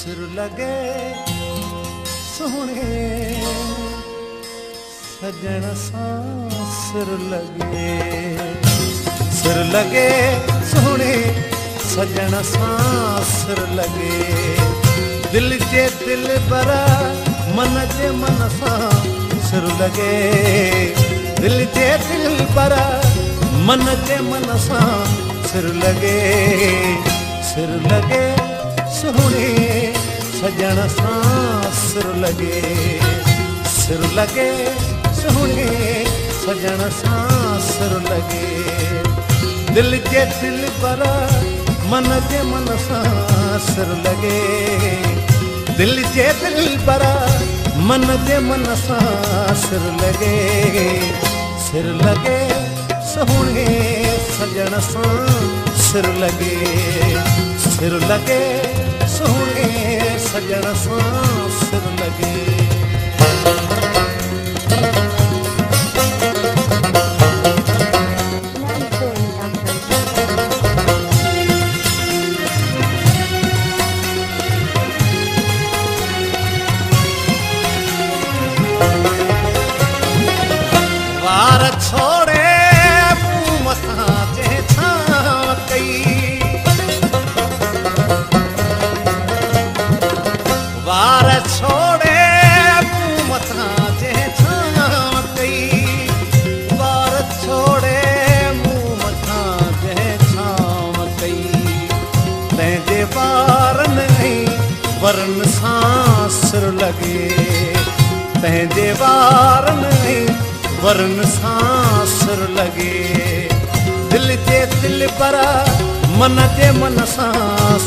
सिर लगे सोहणे सजण सां सिर लगे सोहणे सजण सां सिर लगे दिल जे दिल पर मन जे मन सां सिर लगे दिल जे दिल पर मन जे मन सां सिर लगे सोहणे सजण सां सिर लगे सोहणे सजण सां सिर लगे दिल जे दिल पर मन जे मन सां सिर लगे दिल जे दिल पर मन जे मन सां सिर लगे सोहणे सजण सां सिर लगे सोहणे सजण सां सिर लगे वार छोड़े मुंह मथां जे छांव कई वार छोड़े मुंह मथां जे छांव कई वार छोड़े मुंह मथां जे छांव कई तंहिंजे वारनि ऐं वरन सां सिर लगे तंहिंजे वारनि ऐं वरन सां सिर लगे दिल जे दिल पर मन जे मन सां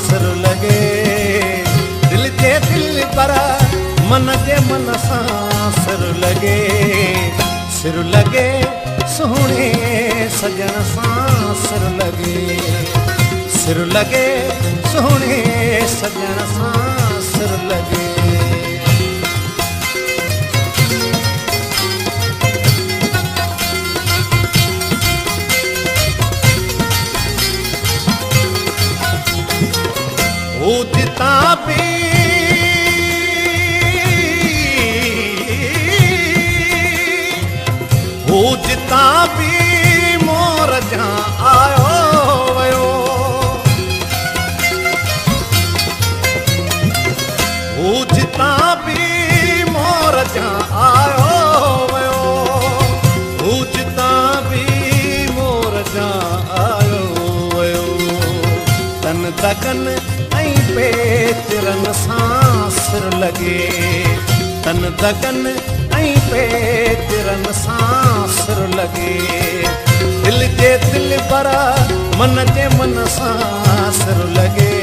सिर लगे दिल जे दिल पर मन जे मन सां सिर लगे सोहणे सजण सां सिर लगे सोहणे सजण सां सिर लगे जिता भी जिता भी मोर जहाँ आयो वयो जिता भी मोर जहाँ आयो वयो जिता भी मोर जहाँ आयो वयो तन दगन पेचरन सां सिर लगे तन दगन ऐं पेचरन सां सिर लगे दिल जे दिल पर मन जे मन सां सिर लगे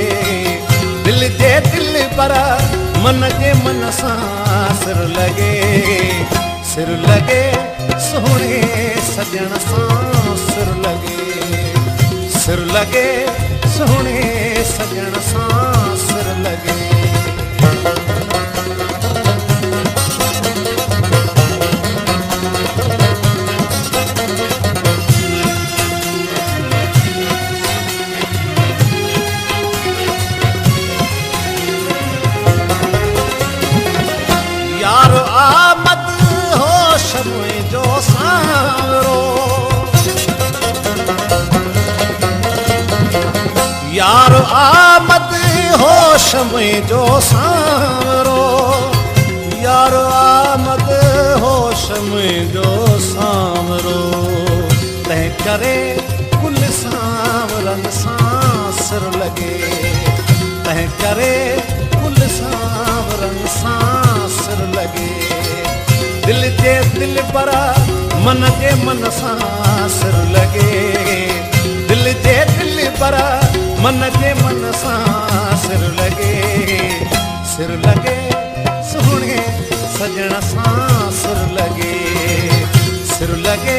दिल जे दिल पर मन जे मन सां सिर लगे सोहणे सजण सां सिर लगे सोहणे सजण सां सिर लगे यार आमद होश मुंहिंजो सांवरो यार आमद होश मुंहिंजो सांवरो यार आमद होश मुंहिंजो सांवरो तंहिं करे कुल सांवरनि सां सिर लगे तंहिं करे कुल सांवरनि सां सिर लगे दिल जे दिल पर मन जे मन सां सिर लगे दिल जे दिल पर मन जे मन सां सिर लगे सोहणे सजण सां सिर लगे